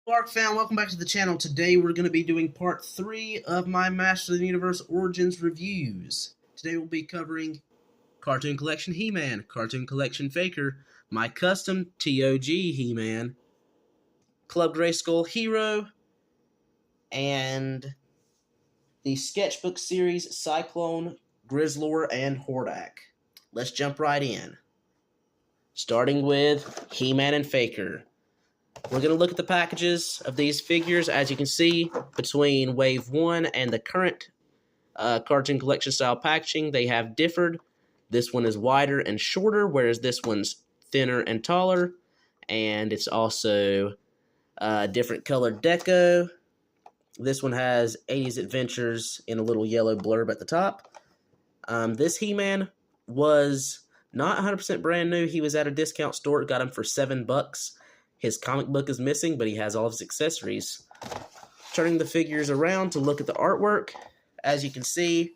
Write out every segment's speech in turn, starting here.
Ark fan, welcome back to the channel. Today we're going to be doing part 3 of my Master of the Universe Origins reviews. Today we'll be covering Cartoon Collection He-Man, Cartoon Collection Faker, my custom TOG He-Man, Club Grayskull Hero, and the Sketchbook series Cyclone, Grizzlor and Hordak. Let's jump right in. Starting with He-Man and Faker. We're going to look at the packages of these figures. As you can see, between Wave 1 and the current Cartoon Collection style packaging, they have differed. This one is wider and shorter, whereas this one's thinner and taller. And it's also different colored deco. This one has 80s Adventures in a little yellow blurb at the top. This He-Man was not 100% brand new. He was at a discount store. Got him for $7. His comic book is missing, but he has all of his accessories. Turning the figures around to look at the artwork, as you can see,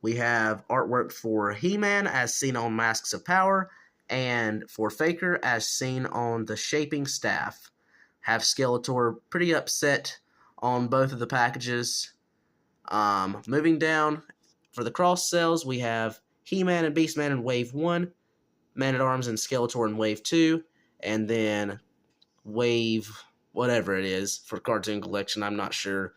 we have artwork for He-Man as seen on Masks of Power, and for Faker as seen on the Shaping Staff. Have Skeletor pretty upset on both of the packages. Moving down, for the cross cells, we have He-Man and Beastman in Wave 1, Man-at-Arms and Skeletor in Wave 2, and then Wave, whatever it is, for Cartoon Collection, I'm not sure.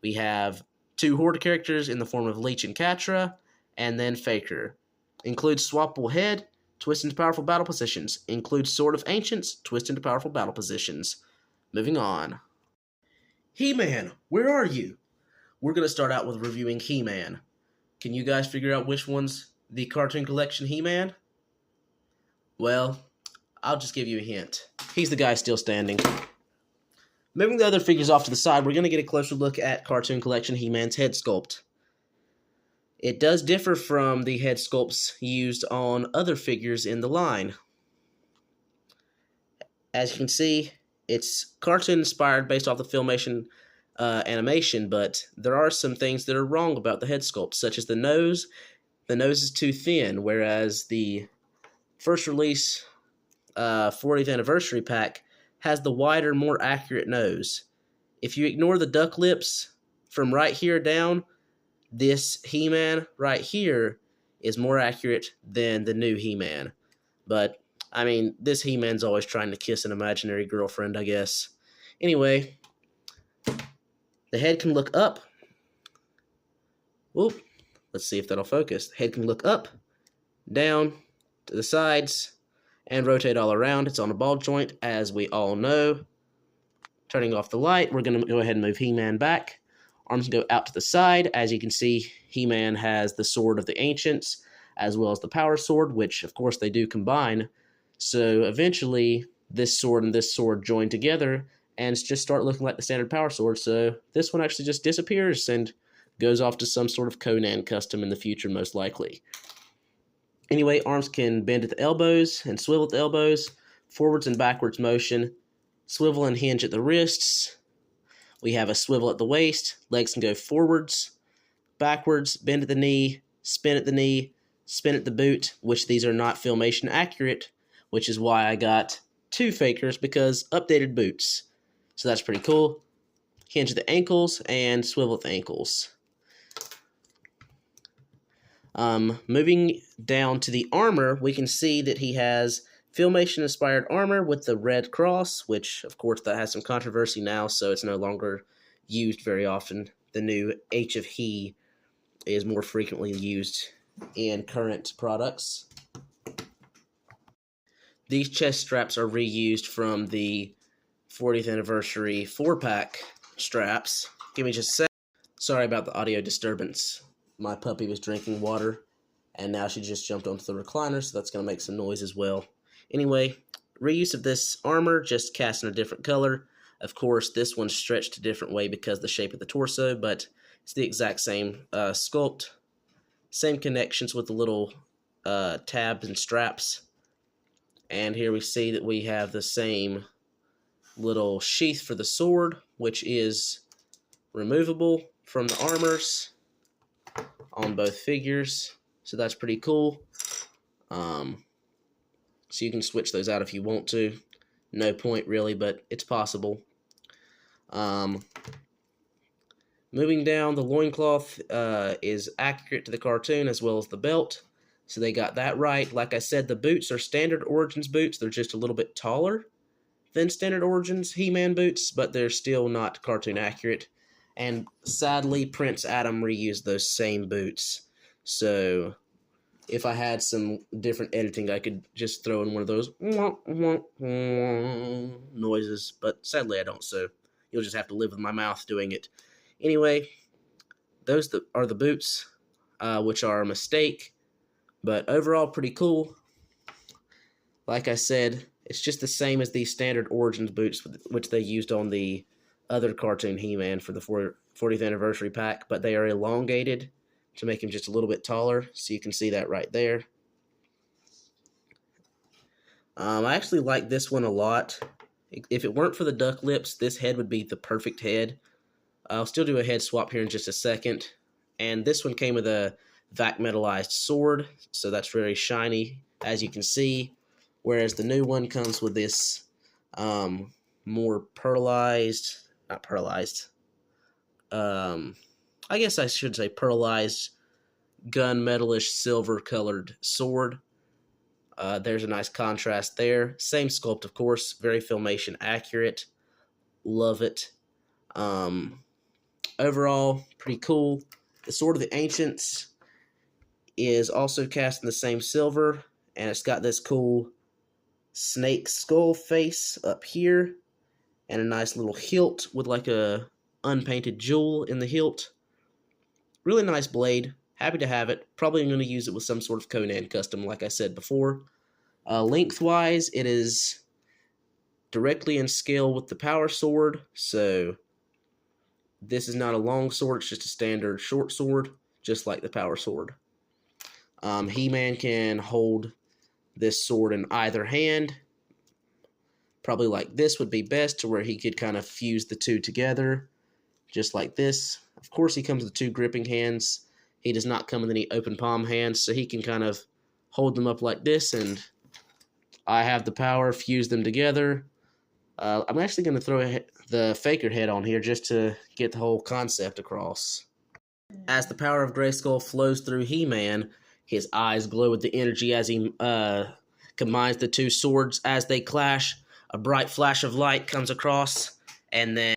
We have 2 Horde characters in the form of Leech and Catra, and then Faker. Includes swappable head, twist into powerful battle positions. Includes Sword of Ancients, twist into powerful battle positions. Moving on. He-Man, where are you? We're going to start out with reviewing He-Man. Can you guys figure out which one's the Cartoon Collection He-Man? Well, I'll just give you a hint. He's the guy still standing. Moving the other figures off to the side, we're going to get a closer look at Cartoon Collection He-Man's head sculpt. It does differ from the head sculpts used on other figures in the line. As you can see, it's cartoon inspired based off the Filmation animation, but there are some things that are wrong about the head sculpt, such as the nose. The nose is too thin, whereas the first release 40th anniversary pack has the wider, more accurate nose. If you ignore the duck lips from right here down, this He-Man right here is more accurate than the new He-Man. But, I mean, this He-Man's always trying to kiss an imaginary girlfriend, I guess. Anyway, the head can look up. Whoop. Let's see if that'll focus. The head can look up, down, to the sides, and rotate all around. It's on a ball joint, as we all know. Turning off the light, we're going to go ahead and move He-Man back. Arms go out to the side. As you can see, He-Man has the Sword of the Ancients, as well as the Power Sword, which, of course, they do combine. So, eventually, this sword and this sword join together, and just start looking like the standard Power Sword. So, this one actually just disappears and goes off to some sort of Conan custom in the future, most likely. Anyway, arms can bend at the elbows and swivel at the elbows, forwards and backwards motion, swivel and hinge at the wrists. We have a swivel at the waist, legs can go forwards, backwards, bend at the knee, spin at the boot, which these are not Filmation accurate, which is why I got 2 Fakers, because updated boots. So that's pretty cool. Hinge at the ankles and swivel at the ankles. Moving down to the armor, we can see that he has Filmation-inspired armor with the red cross, which, of course, that has some controversy now, so it's no longer used very often. The new H of He is more frequently used in current products. These chest straps are reused from the 40th anniversary 4-pack straps. Give me just a sec. Sorry about the audio disturbance. My puppy was drinking water, and now she just jumped onto the recliner, so that's going to make some noise as well. Anyway, reuse of this armor, just cast in a different color. Of course, this one's stretched a different way because of the shape of the torso, but it's the exact same sculpt. Same connections with the little tabs and straps. And here we see that we have the same little sheath for the sword, which is removable from the armors on both figures, so that's pretty cool. So you can switch those out if you want to. No point really, but it's possible. Moving down, the loincloth is accurate to the cartoon as well as the belt. So they got that right. Like I said, the boots are standard Origins boots. They're just a little bit taller than standard Origins He-Man boots, but they're still not cartoon accurate. And sadly, Prince Adam reused those same boots. So if I had some different editing, I could just throw in one of those noises. But sadly, I don't, so you'll just have to live with my mouth doing it. Anyway, those are the boots, which are a mistake, but overall pretty cool. Like I said, it's just the same as the standard Origins boots, which they used on the other cartoon He-Man for the 40th anniversary pack, but they are elongated to make him just a little bit taller, so you can see that right there. I actually like this one a lot. If it weren't for the duck lips, this head would be the perfect head. I'll still do a head swap here in just a second. And this one came with a vac metallized sword, so that's very shiny, as you can see. Whereas the new one comes with this more pearlized, not pearlized, I guess I should say pearlized gunmetalish silver colored sword. There's a nice contrast there. Same sculpt, of course, very Filmation accurate. Love it. Overall, pretty cool. The Sword of the Ancients is also cast in the same silver, and it's got this cool snake skull face up here, and a nice little hilt with like a unpainted jewel in the hilt. Really nice blade. Happy to have it. Probably going to use it with some sort of Conan custom, like I said before. Lengthwise, it is directly in scale with the Power Sword, so this is not a long sword, it's just a standard short sword, just like the Power Sword. He-Man can hold this sword in either hand. Probably like this would be best, to where he could kind of fuse the two together, just like this. Of course, he comes with two gripping hands. He does not come with any open palm hands, so he can kind of hold them up like this, and I have the power, fuse them together. I'm actually going to throw the Faker head on here just to get the whole concept across. As the power of Grayskull flows through He-Man, his eyes glow with the energy as he combines the two swords. As they clash, a bright flash of light comes across, and then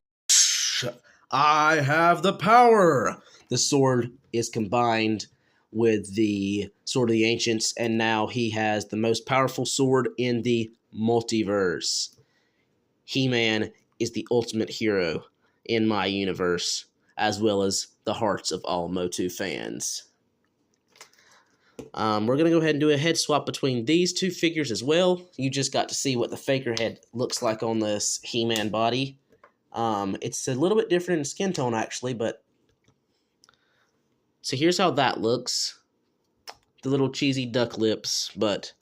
I have the power! The sword is combined with the Sword of the Ancients, and now he has the most powerful sword in the multiverse. He-Man is the ultimate hero in my universe, as well as the hearts of all Motu fans. We're going to go ahead and do a head swap between these two figures as well. You just got to see what the Faker head looks like on this He-Man body. It's a little bit different in skin tone, actually, but so here's how that looks. The little cheesy duck lips, but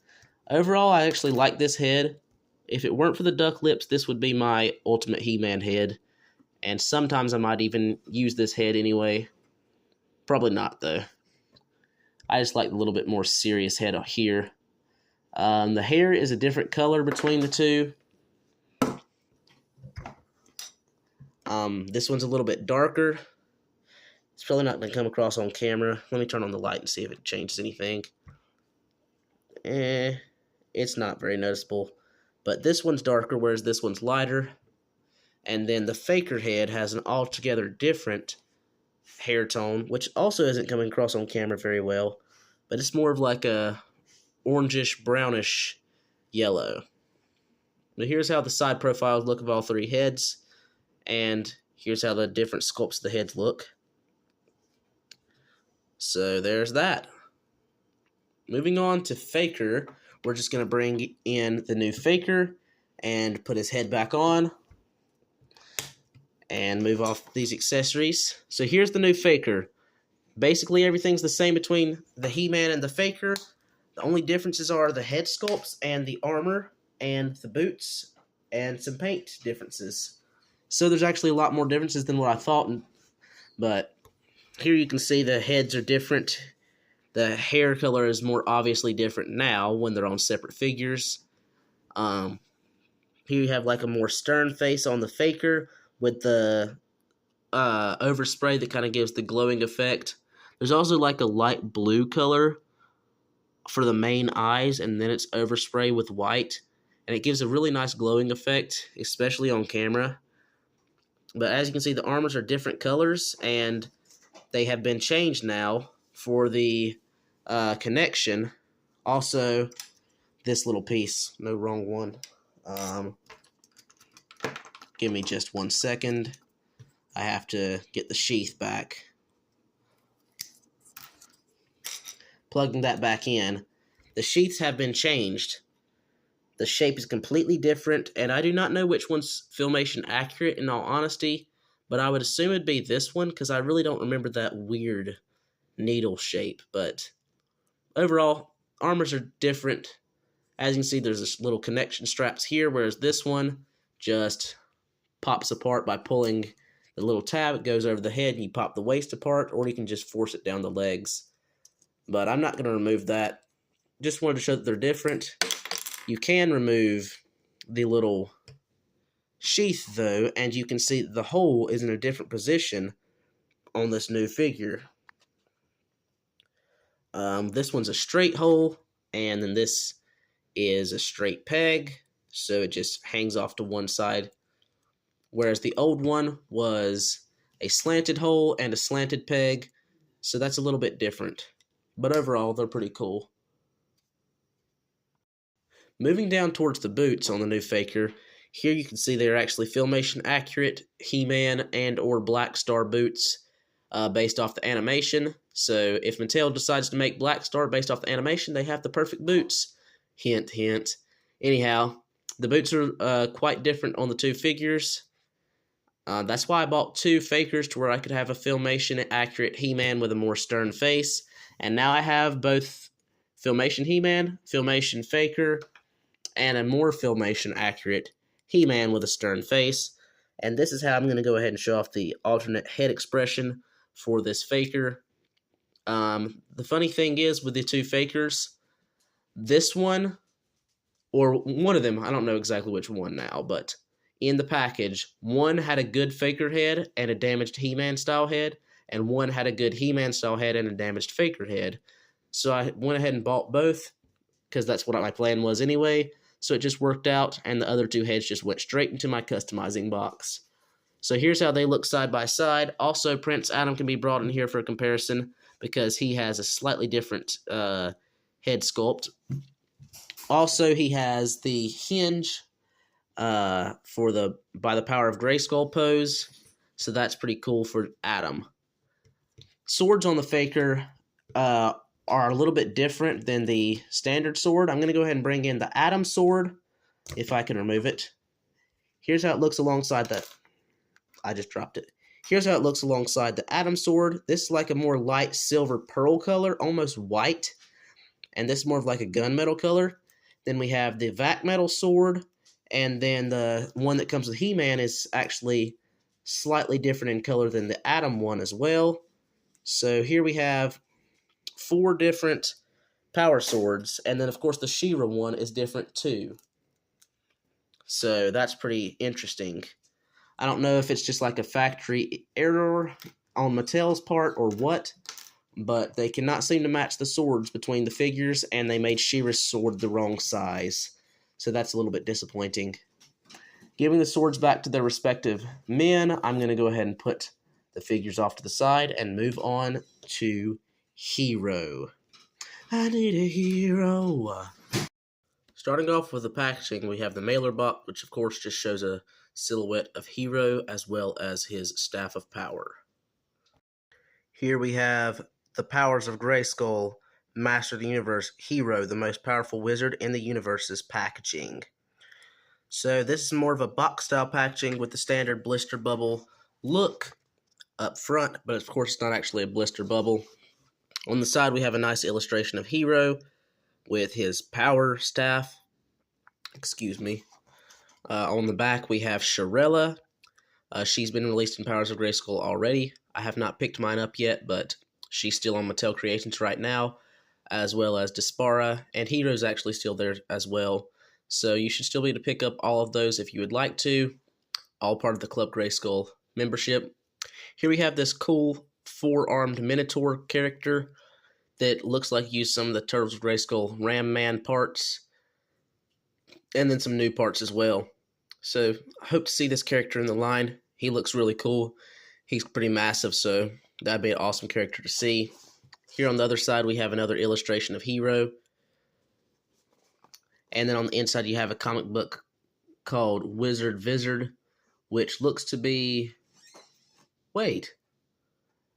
overall, I actually like this head. If it weren't for the duck lips, this would be my ultimate He-Man head, and sometimes I might even use this head anyway. Probably not, though. I just like the little bit more serious head here. The hair is a different color between the two. This one's a little bit darker. It's probably not going to come across on camera. Let me turn on the light and see if it changes anything. It's not very noticeable. But this one's darker, whereas this one's lighter. And then the Faker head has an altogether different hair tone, which also isn't coming across on camera very well. But it's more of like a orangish, brownish yellow. But here's how the side profiles look of all three heads. And here's how the different sculpts of the heads look. So there's that. Moving on to Faker, we're just going to bring in the new Faker and put his head back on and move off these accessories. So here's the new Faker. Basically everything's the same between the He-Man and the Faker. The only differences are the head sculpts and the armor and the boots and some paint differences. So there's actually a lot more differences than what I thought, but here you can see the heads are different. The hair color is more obviously different now when they're on separate figures. Here you have like a more stern face on the Faker, with the overspray that kind of gives the glowing effect. There's also like a light blue color for the main eyes, and then it's overspray with white, and it gives a really nice glowing effect, especially on camera. But as you can see, the armors are different colors, and they have been changed now for the connection. Also, this little piece, no, wrong one. Give me just 1 second. I have to get the sheath back. Plugging that back in. The sheaths have been changed. The shape is completely different, and I do not know which one's Filmation accurate in all honesty, but I would assume it'd be this one because I really don't remember that weird needle shape. But overall, armors are different. As you can see, there's this little connection straps here, whereas this one just pops apart by pulling the little tab. It goes over the head, and you pop the waist apart, or you can just force it down the legs. But I'm not going to remove that. Just wanted to show that they're different. You can remove the little sheath, though, and you can see the hole is in a different position on this new figure. This one's a straight hole, and then this is a straight peg, so it just hangs off to one side. Whereas the old one was a slanted hole and a slanted peg, so that's a little bit different. But overall, they're pretty cool. Moving down towards the boots on the new Faker, here you can see they're actually Filmation accurate He-Man and or Black Star boots based off the animation. So if Mattel decides to make Black Star based off the animation, they have the perfect boots. Hint, hint. Anyhow, the boots are quite different on the two figures. That's why I bought two Fakers, to where I could have a Filmation accurate He-Man with a more stern face. And now I have both Filmation He-Man, Filmation Faker, and a more Filmation accurate He-Man with a stern face. And this is how I'm going to go ahead and show off the alternate head expression for this Faker. The funny thing is with the two Fakers, this one, or one of them, I don't know exactly which one now, but in the package, one had a good Faker head and a damaged He-Man style head, and one had a good He-Man style head and a damaged Faker head. So I went ahead and bought both, because that's what my plan was anyway. So it just worked out, and the other two heads just went straight into my customizing box. So here's how they look side by side. Also, Prince Adam can be brought in here for a comparison, because he has a slightly different head sculpt. Also, he has the hinge for the by the power of Grayskull pose, so that's pretty cool for Adam. Swords on the Faker are a little bit different than the standard sword. I'm going to go ahead and bring in the Adam sword, if I can remove it. Here's how it looks alongside the... I just dropped it. Here's how it looks alongside the Adam sword. This is like a more light silver pearl color, almost white. And this is more of like a gunmetal color. Then we have the vac metal sword. And then the one that comes with He-Man is actually slightly different in color than the Adam one as well. So here we have 4 different power swords, and then of course the She-Ra one is different too. So that's pretty interesting. I don't know if it's just like a factory error on Mattel's part or what, but they cannot seem to match the swords between the figures, and they made She-Ra's sword the wrong size. So that's a little bit disappointing. Giving the swords back to their respective men, I'm going to go ahead and put the figures off to the side and move on to Hero. I need a hero. Starting off with the packaging, we have the mailer box, which of course just shows a silhouette of Hero as well as his Staff of Power. Here we have the powers of Grayskull, Master of the Universe, Hero, the most powerful wizard in the universe's packaging. So this is more of a box style packaging with the standard blister bubble look up front, but of course it's not actually a blister bubble. On the side we have a nice illustration of Hero with his power staff. On the back we have Shirella. She's been released in Powers of Grayskull already. I have not picked mine up yet, but she's still on Mattel Creations right now, as well as Dispara, and Hero's actually still there as well. So you should still be able to pick up all of those if you would like to. all part of the Club Grayskull membership. Here we have this cool 4-armed Minotaur character that looks like he used some of the Turtles of Grayskull Ram Man parts, and then some new parts as well. So I hope to see this character in the line. He looks really cool. He's pretty massive, so that'd be an awesome character to see. Here on the other side, we have another illustration of Hero. And then on the inside, you have a comic book called Wizard Vizard, which looks to be... Wait.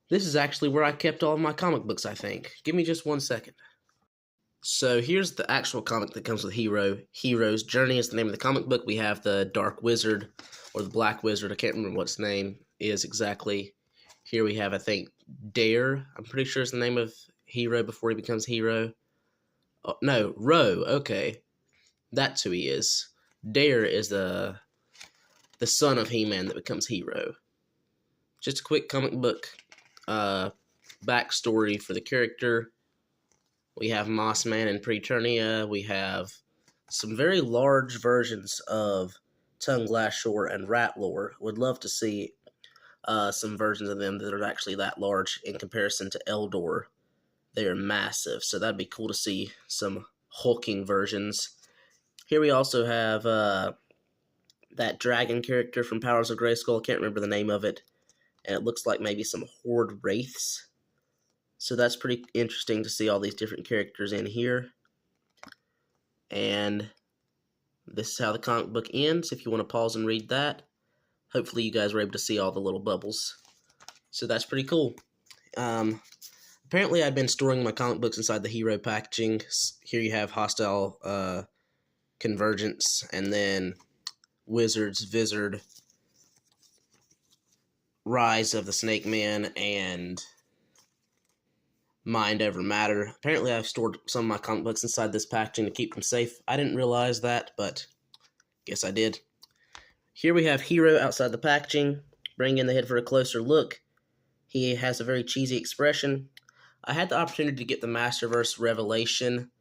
This is actually where I kept all of my comic books, I think. Give me just 1 second. So here's the actual comic that comes with Hero. Hero's Journey is the name of the comic book. We have the Dark Wizard, or the Black Wizard. I can't remember what its name is exactly. Here we have, I think, Dare. I'm pretty sure it's the name of Hero before he becomes Hero. Oh, no, Ro. Okay. That's who he is. Dare is the son of He-Man that becomes Hero. Just a quick comic book backstory for the character. We have Mossman and Preternia. We have some very large versions of Tongue Glacier and Ratlore. Would love to see some versions of them that are actually that large in comparison to Eldor. They are massive, so that'd be cool to see some hulking versions. Here we also have that dragon character from Powers of Grayskull. I can't remember the name of it. And it looks like maybe some Horde Wraiths. So that's pretty interesting to see all these different characters in here. And this is how the comic book ends, if you want to pause and read that. Hopefully you guys were able to see all the little bubbles. So that's pretty cool. Apparently I'd been storing my comic books inside the Hero packaging. Here you have Hostile Convergence, and then Wizards, Vizard, Rise of the Snake Man, and Mind Over Matter. Apparently I've stored some of my comic books inside this packaging to keep them safe. I didn't realize that, but guess I did. Here we have Hero outside the packaging. Bring in the head for a closer look. He has a very cheesy expression. I had the opportunity to get the Masterverse Revelation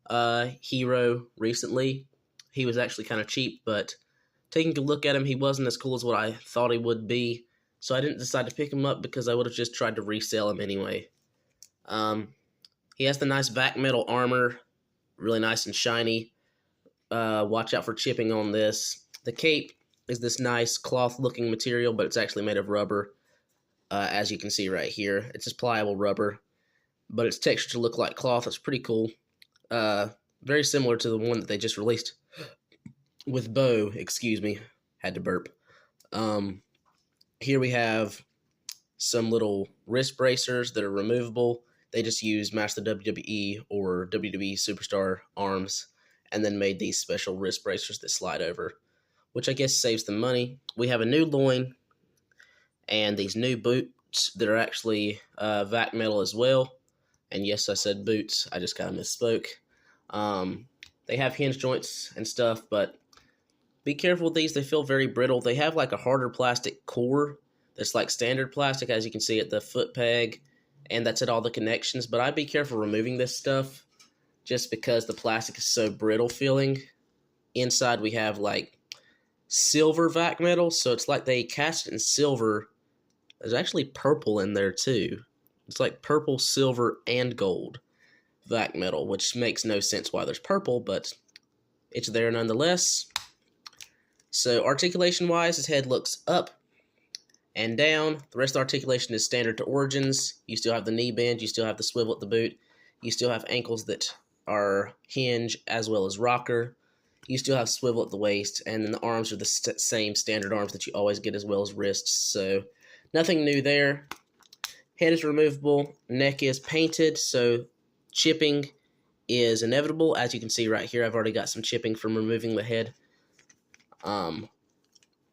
Hero recently. He was actually kind of cheap, but taking a look at him, he wasn't as cool as what I thought he would be. So I didn't decide to pick him up because I would have just tried to resell him anyway. He has the nice back metal armor, really nice and shiny. Watch out for chipping on this. The cape is this nice cloth-looking material, but it's actually made of rubber, as you can see right here. It's just pliable rubber, but it's textured to look like cloth. It's pretty cool. Very similar to the one that they just released with Bo. Excuse me, had to burp. Here we have some little wrist bracers that are removable. They just use Master WWE or WWE Superstar arms and then made these special wrist bracers that slide over, which I guess saves them money. We have a new loin and these new boots that are actually vac metal as well. And yes, I said boots. I just kind of misspoke. They have hinge joints and stuff, but be careful with these. They feel very brittle. They have like a harder plastic core that's like standard plastic, as you can see at the foot peg, and that's at all the connections. But I'd be careful removing this stuff just because the plastic is so brittle feeling. Inside we have like silver vac metal, so it's like they cast it in silver. There's actually purple in there too. It's like purple, silver, and gold vac metal, which makes no sense why there's purple, but it's there nonetheless. So articulation-wise, his head looks up and down. The rest of the articulation is standard to Origins. You still have the knee bend. You still have the swivel at the boot. You still have ankles that are hinge as well as rocker. You still have swivel at the waist, and then the arms are the same standard arms that you always get, as well as wrists. So nothing new there. Head is removable. Neck is painted, so chipping is inevitable. As you can see right here, I've already got some chipping from removing the head.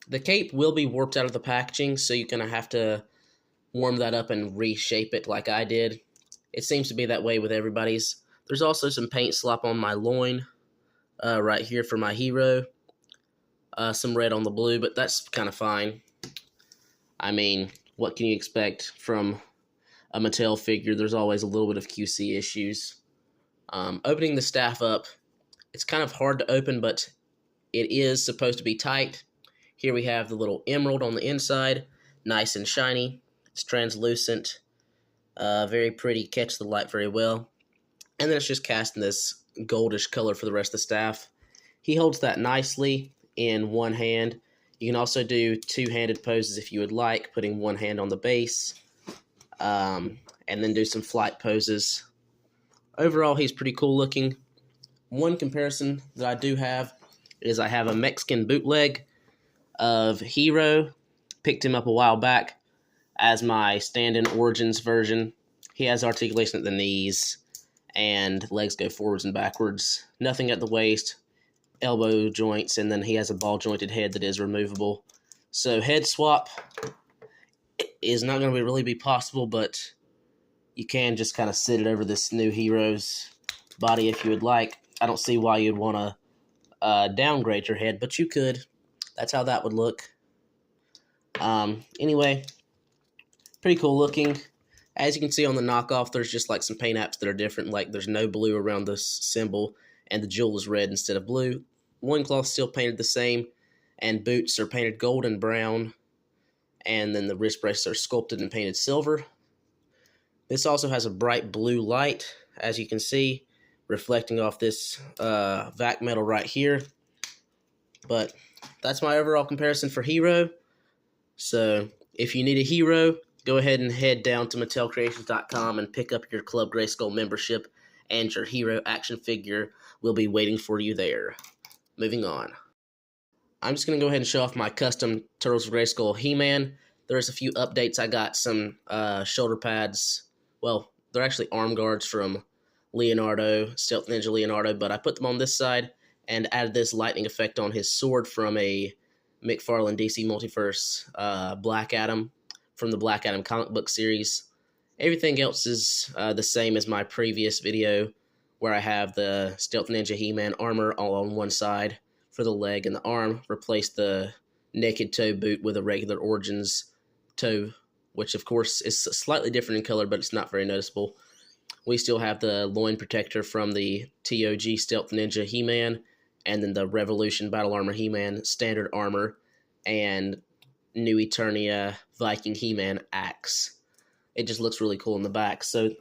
The cape will be warped out of the packaging, so you're going to have to warm that up and reshape it like I did. It seems to be that way with everybody's. There's also some paint slop on my loin right here for my hero. Some red on the blue, but that's kind of fine. I mean, what can you expect from a Mattel figure? There's always a little bit of QC issues. Opening the staff up, it's kind of hard to open, but it is supposed to be tight. Here we have the little emerald on the inside, nice and shiny. It's translucent, very pretty, catch the light very well. And then it's just casting this goldish color for the rest of the staff. He holds that nicely in one hand. You can also do two-handed poses if you would like, putting one hand on the base, and then do some flight poses. Overall, he's pretty cool looking. One comparison that I do have is I have a Mexican bootleg of Hero. Picked him up a while back as my stand-in Origins version. He has articulation at the knees, and legs go forwards and backwards. Nothing at the waist, elbow joints, and then he has a ball-jointed head that is removable. So head swap is not going to really be possible, but you can just kind of sit it over this new Hero's body if you would like. I don't see why you'd want to downgrade your head, but you could. That's how that would look. Anyway, pretty cool looking. As you can see on the knockoff, there's just like some paint apps that are different. Like there's no blue around this symbol, and the jewel is red instead of blue. Loincloth still painted the same, and boots are painted gold and brown, and then the wrist braces are sculpted and painted silver. This also has a bright blue light, as you can see, reflecting off this vac metal right here. But that's my overall comparison for Hero. So if you need a Hero, go ahead and head down to MattelCreations.com and pick up your Club Grayskull membership, and your Hero action figure will be waiting for you there. Moving on. I'm just going to go ahead and show off my custom Turtles of Grayskull He-Man. There's a few updates. I got some shoulder pads. Well, they're actually arm guards from Leonardo, Stealth Ninja Leonardo, but I put them on this side and added this lightning effect on his sword from a McFarlane DC Multiverse Black Adam from the Black Adam comic book series. Everything else is the same as my previous video, where I have the Stealth Ninja He-Man armor all on one side for the leg and the arm. Replace the naked toe boot with a regular Origins toe, which of course is slightly different in color, but it's not very noticeable. We still have the loin protector from the TOG Stealth Ninja He-Man, and then the Revolution Battle Armor He-Man standard armor, and New Eternia Viking He-Man axe. It just looks really cool in the back. So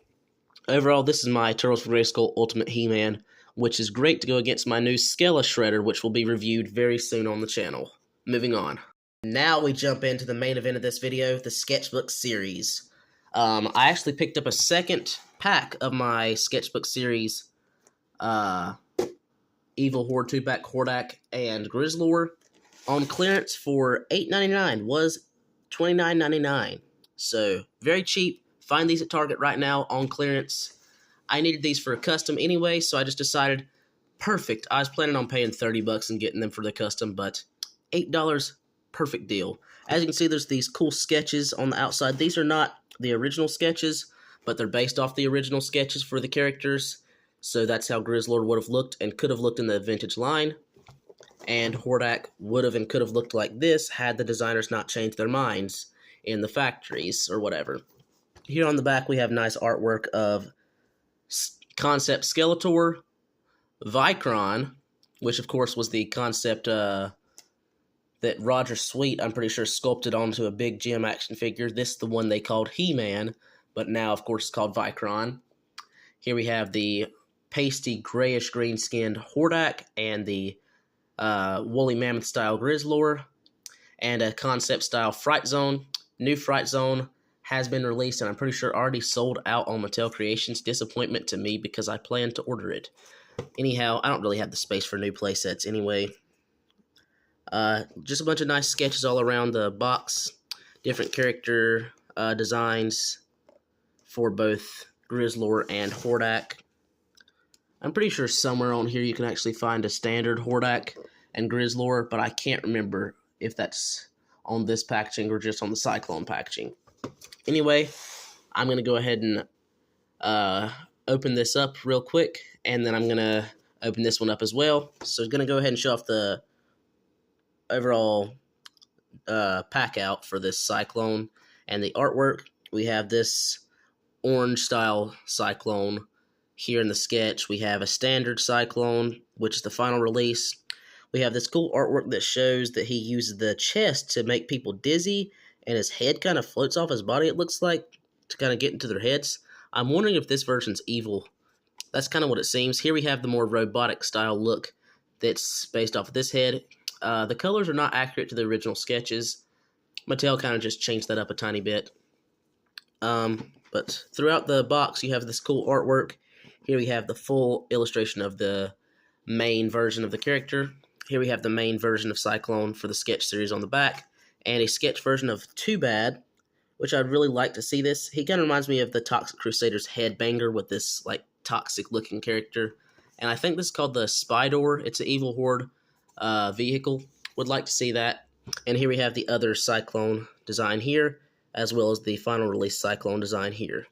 overall, this is my Turtles for Grayskull Ultimate He-Man, which is great to go against my new Skella Shredder, which will be reviewed very soon on the channel. Moving on. Now we jump into the main event of this video, the Sketchbook series. I actually picked up a second pack of my Sketchbook series, Evil Horde 2-pack Hordak and Grizzlor, on clearance for $8.99, was $29.99. So, very cheap. Find these at Target right now on clearance. I needed these for a custom anyway, so I just decided, perfect. I was planning on paying $30 and getting them for the custom, but $8, perfect deal. As you can see, there's these cool sketches on the outside. These are not the original sketches, but they're based off the original sketches for the characters. So that's how Grizzlord would have looked and could have looked in the vintage line. And Hordak would have and could have looked like this had the designers not changed their minds in the factories or whatever. Here on the back we have nice artwork of Concept Skeletor, Vicron, which of course was the concept that Roger Sweet, I'm pretty sure, sculpted onto a big GM action figure. This is the one they called He-Man, but now of course it's called Vicron. Here we have the pasty grayish green skinned Hordak and the woolly mammoth style Grizzlor, and a concept style Fright Zone. New Fright Zone has been released, and I'm pretty sure already sold out on Mattel Creations. Disappointment to me because I plan to order it. Anyhow, I don't really have the space for new playsets anyway. Just a bunch of nice sketches all around the box. Different character designs for both Grizzlor and Hordak. I'm pretty sure somewhere on here you can actually find a standard Hordak and Grizzlor, but I can't remember if that's on this packaging or just on the Cyclone packaging. Anyway, I'm going to go ahead and open this up real quick, and then I'm going to open this one up as well. So I'm going to go ahead and show off the overall pack out for this Cyclone and the artwork. We have this orange style Cyclone. Here in the sketch, we have a standard Cyclone, which is the final release. We have this cool artwork that shows that he uses the chest to make people dizzy, and his head kind of floats off his body, it looks like, to kind of get into their heads. I'm wondering if this version's evil. That's kind of what it seems. Here we have the more robotic style look that's based off of this head. The colors are not accurate to the original sketches. Mattel kind of just changed that up a tiny bit. But throughout the box, you have this cool artwork. Here we have the full illustration of the main version of the character. Here we have the main version of Cyclone for the sketch series on the back, and a sketch version of Too Bad, which I'd really like to see this. He kind of reminds me of the Toxic Crusaders headbanger with this like toxic looking character. And I think this is called the Spydor. It's an Evil Horde vehicle. Would like to see that. And here we have the other Cyclone design here, as well as the final release Cyclone design here.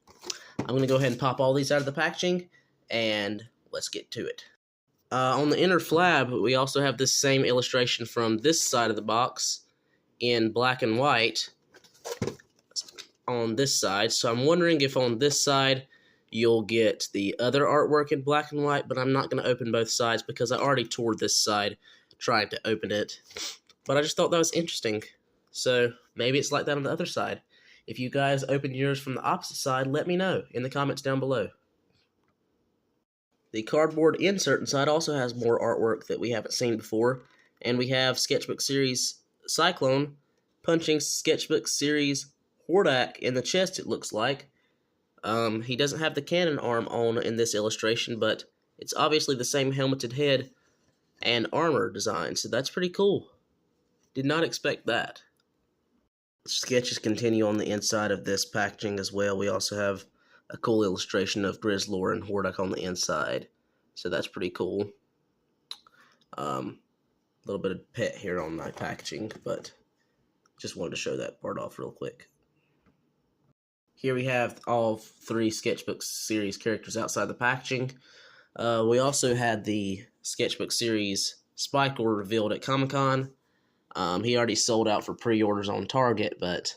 I'm going to go ahead and pop all these out of the packaging, and let's get to it. On the inner flab, we also have this same illustration from this side of the box in black and white on this side. So I'm wondering if on this side you'll get the other artwork in black and white, but I'm not going to open both sides because I already tore this side trying to open it. But I just thought that was interesting. So maybe it's like that on the other side. If you guys open yours from the opposite side, let me know in the comments down below. The cardboard insert inside also has more artwork that we haven't seen before. And we have Sketchbook Series Cyclone punching Sketchbook Series Hordak in the chest, it looks like. He doesn't have the cannon arm on in this illustration, but it's obviously the same helmeted head and armor design, so that's pretty cool. Did not expect that. Sketches continue on the inside of this packaging as well. We also have a cool illustration of Grizzlor and Hordak on the inside, so that's pretty cool. A little bit of pet here on my packaging, but just wanted to show that part off real quick. Here we have all three Sketchbook Series characters outside the packaging. We also had the Sketchbook Series Spycore revealed at Comic-Con. He already sold out for pre-orders on Target, but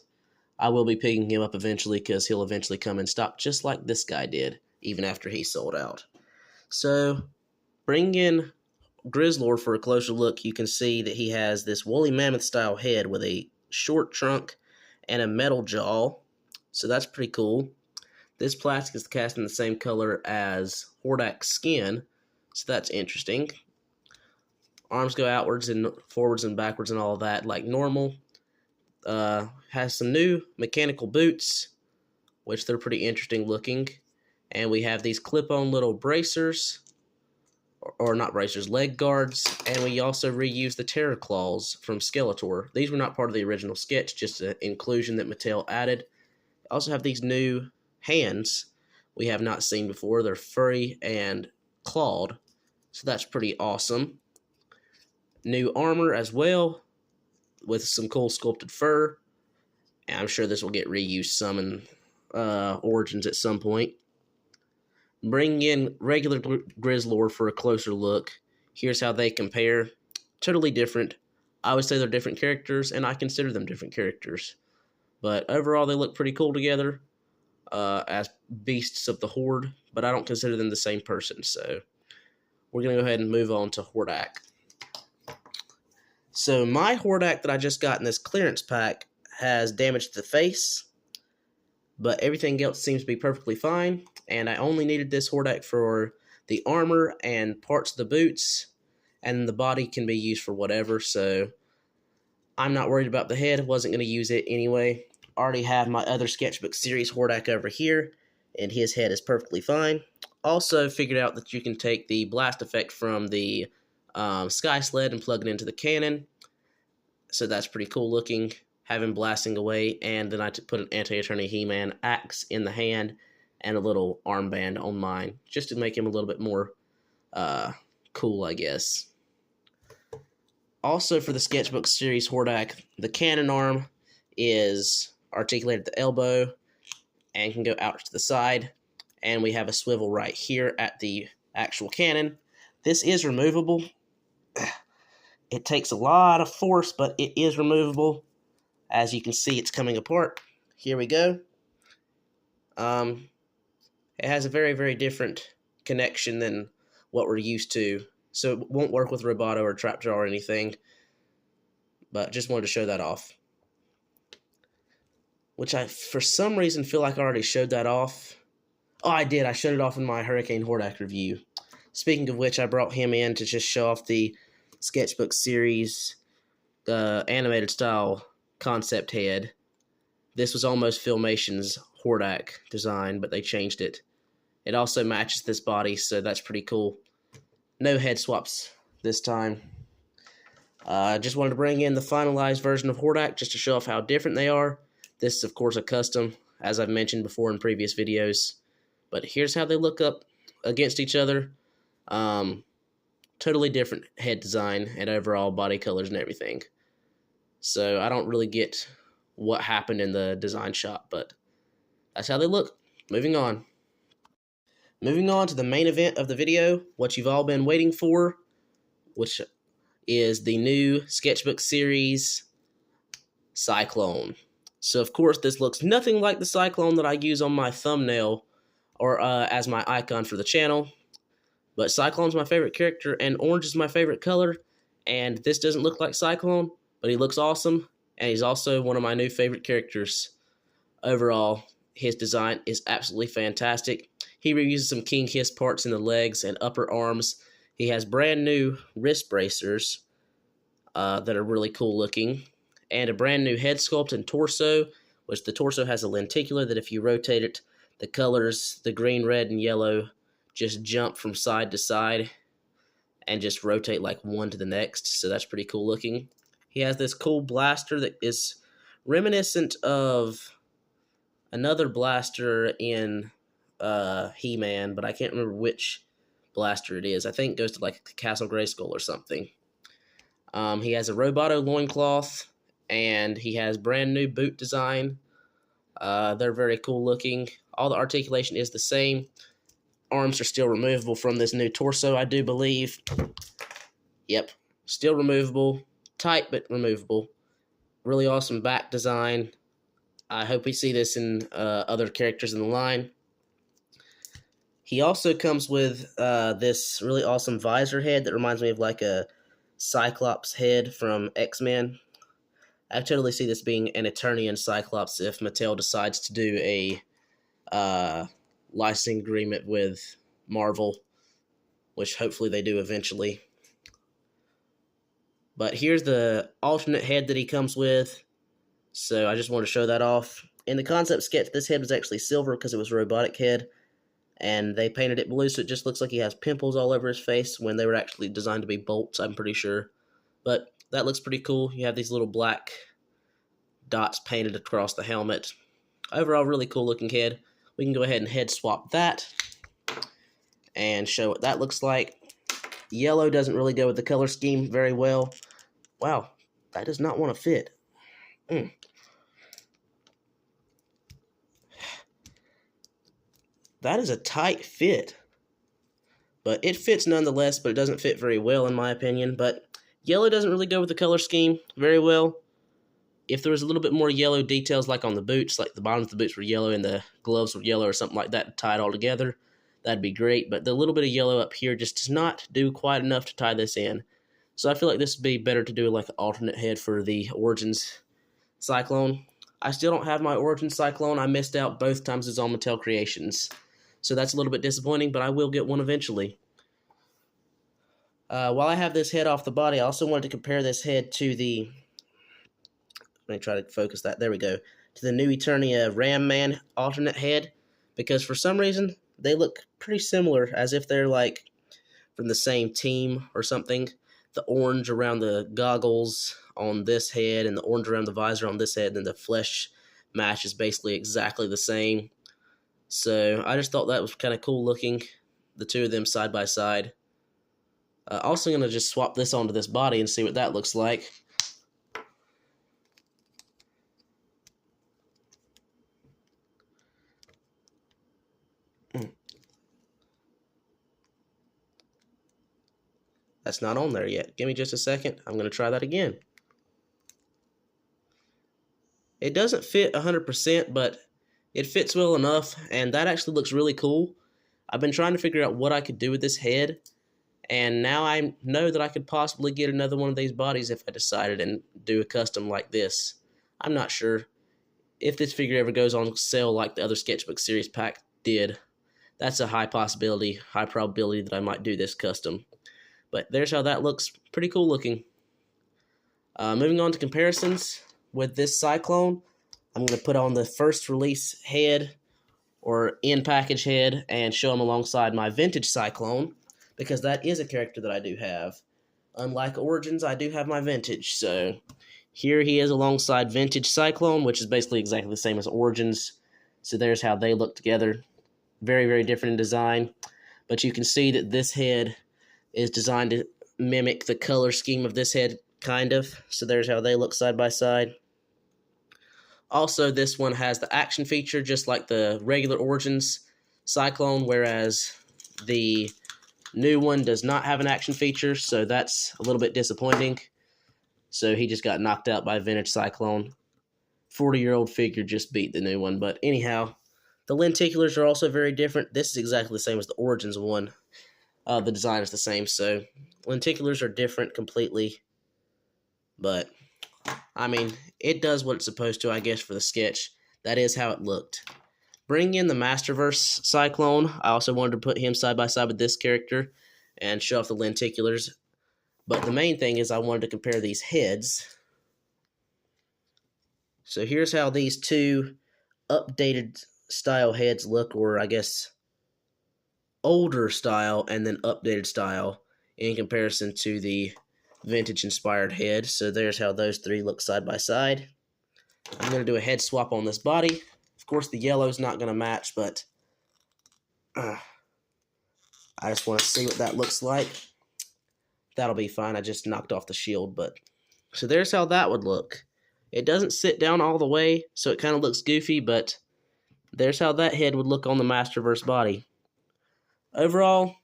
I will be picking him up eventually because he'll eventually come in stock just like this guy did, even after he sold out. So, bringing in Grizzlor for a closer look, you can see that he has this woolly mammoth style head with a short trunk and a metal jaw. So that's pretty cool. This plastic is cast in the same color as Hordak's skin, so that's interesting. Arms go outwards and forwards and backwards and all of that like normal. Has some new mechanical boots, which they're pretty interesting looking. And we have these clip-on little bracers, or not bracers, leg guards. And we also reused the terror claws from Skeletor. These were not part of the original sketch, just an inclusion that Mattel added. Also have these new hands we have not seen before. They're furry and clawed, so that's pretty awesome. New armor as well, with some cool sculpted fur. And I'm sure this will get reused some in Origins at some point. Bringing in regular Grizzlor for a closer look. Here's how they compare. Totally different. I would say they're different characters, and I consider them different characters. But overall, they look pretty cool together as beasts of the Horde, but I don't consider them the same person, so we're going to go ahead and move on to Hordak. So my Hordak that I just got in this clearance pack has damage to the face, but everything else seems to be perfectly fine, and I only needed this Hordak for the armor and parts of the boots, and the body can be used for whatever, so I'm not worried about the head. Wasn't going to use it anyway. Already have my other Sketchbook Series Hordak over here, and his head is perfectly fine. Also figured out that you can take the blast effect from the Sky Sled and plug it into the cannon, so that's pretty cool looking. Have him blasting away, and then I put an Anti-Attorney He-Man axe in the hand and a little armband on mine, just to make him a little bit more cool, I guess. Also for the Sketchbook Series Hordak, the cannon arm is articulated at the elbow and can go out to the side, and we have a swivel right here at the actual cannon. This is removable. It takes a lot of force, but it is removable. As you can see, it's coming apart. Here we go. It has a very, very different connection than what we're used to so it won't work with Roboto or Trapjaw or anything. But just wanted to show that off. Which I, for some reason, feel like I already showed that off. Oh, I did. I showed it off in my Hurricane Hordak review. Speaking of which, I brought him in to just show off the Sketchbook series animated style concept head. This was almost Filmation's Hordak design, but they changed it. It also matches this body, so that's pretty cool. No head swaps this time. I just wanted to bring in the finalized version of Hordak just to show off how different they are. This is, of course, a custom, as I've mentioned before in previous videos. But here's how they look up against each other. Totally different head design and overall body colors and everything. So I don't really get what happened in the design shop, but that's how they look. Moving on. Moving on to the main event of the video, what you've all been waiting for, which is the new Sketchbook series Cyclone. So, of course, this looks nothing like the Cyclone that I use on my thumbnail or as my icon for the channel. But Cyclone's my favorite character, and orange is my favorite color. And this doesn't look like Cyclone, but he looks awesome. And he's also one of my new favorite characters. Overall, his design is absolutely fantastic. He reuses some King Hiss parts in the legs and upper arms. He has brand new wrist bracers that are really cool looking. And a brand new head sculpt and torso, which the torso has a lenticular that if you rotate it, the colors, the green, red, and yellow, just jump from side to side and just rotate like one to the next. So that's pretty cool looking. He has this cool blaster that is reminiscent of another blaster in He-Man, but I can't remember which blaster it is. I think it goes to like Castle Grayskull or something. He has a Roboto loincloth, and he has brand new boot design. They're very cool looking. All the articulation is the same. Arms are still removable from this new torso, I do believe. Yep, still removable. Tight, but removable. Really awesome back design. I hope we see this in other characters in the line. He also comes with this really awesome visor head that reminds me of like a Cyclops head from X-Men. I totally see this being an Eternian Cyclops if Mattel decides to do a licensing agreement with Marvel, which hopefully they do eventually. But here's the alternate head that he comes with, so I just wanted to show that off. In the concept sketch, this head was actually silver because it was a robotic head, and they painted it blue, so it just looks like he has pimples all over his face when they were actually designed to be bolts, I'm pretty sure. But that looks pretty cool. You have these little black dots painted across the helmet. Overall, really cool looking head. We can go ahead and head swap that and show what that looks like. Yellow doesn't really go with the color scheme very well. Wow, that does not want to fit. That is a tight fit. But it fits nonetheless, but it doesn't fit very well in my opinion. But yellow doesn't really go with the color scheme very well. If there was a little bit more yellow details like on the boots, like the bottoms of the boots were yellow and the gloves were yellow or something like that to tie it all together, that'd be great. But the little bit of yellow up here just does not do quite enough to tie this in. So I feel like this would be better to do like an alternate head for the Origins Cyclone. I still don't have my Origins Cyclone. I missed out both times it's on Mattel Creations. So that's a little bit disappointing, but I will get one eventually. While I have this head off the body, I also wanted to compare this head to the... Let me try to focus that. There we go. To the new Eternia Ram Man alternate head. Because for some reason, they look pretty similar, as if they're like from the same team or something. The orange around the goggles on this head and the orange around the visor on this head, and the flesh match is basically exactly the same. So I just thought that was kind of cool looking, the two of them side by side. Also going to just swap this onto this body and see what that looks like. That's not on there yet. Give me just a second. I'm going to try that again. It doesn't fit 100%, but it fits well enough, and that actually looks really cool. I've been trying to figure out what I could do with this head, And now I know that I could possibly get another one of these bodies if I decided and do a custom like this. I'm not sure if this figure ever goes on sale like the other Sketchbook series pack did. That's a high possibility, high probability that I might do this custom. But there's how that looks. Pretty cool looking. Moving on to comparisons with this Cyclone, I'm going to put on the first release head or in-package head and show them alongside my vintage Cyclone, because that is a character that I do have. Unlike Origins, I do have my vintage, so here he is alongside vintage Cyclone, which is basically exactly the same as Origins. So there's how they look together. Very, very different in design, but you can see that this head is designed to mimic the color scheme of this head, kind of. So there's how they look side by side. Also, this one has the action feature just like the regular Origins Cyclone, whereas the new one does not have an action feature, so that's a little bit disappointing. So he just got knocked out by vintage Cyclone. 40-year-old figure just beat the new one, but anyhow, the lenticulars are also very different. This is exactly the same as the Origins one. The design is the same, so lenticulars are different completely. But, I mean, it does what it's supposed to, I guess, for the sketch. That is how it looked. Bring in the Masterverse Cyclone. I also wanted to put him side by side with this character and show off the lenticulars. But the main thing is I wanted to compare these heads. So here's how these two updated style heads look, or I guess older style and then updated style in comparison to the vintage inspired head. So there's how those three look side by side. I'm going to do a head swap on this body. Of course, the yellow's not going to match, but I just want to see what that looks like. That'll be fine. I just knocked off the shield, but so there's how that would look. It doesn't sit down all the way, so it kind of looks goofy, but there's how that head would look on the Masterverse body. Overall,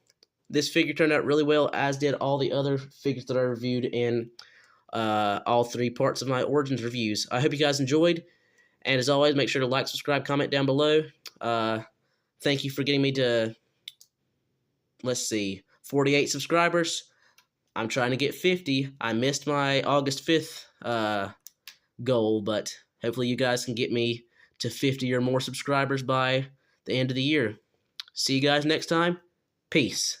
this figure turned out really well, as did all the other figures that I reviewed in all three parts of my Origins reviews. I hope you guys enjoyed, and as always, make sure to like, subscribe, comment down below. Thank you for getting me to, let's see, 48 subscribers. I'm trying to get 50. I missed my August 5th goal, but hopefully you guys can get me to 50 or more subscribers by the end of the year. See you guys next time. Peace.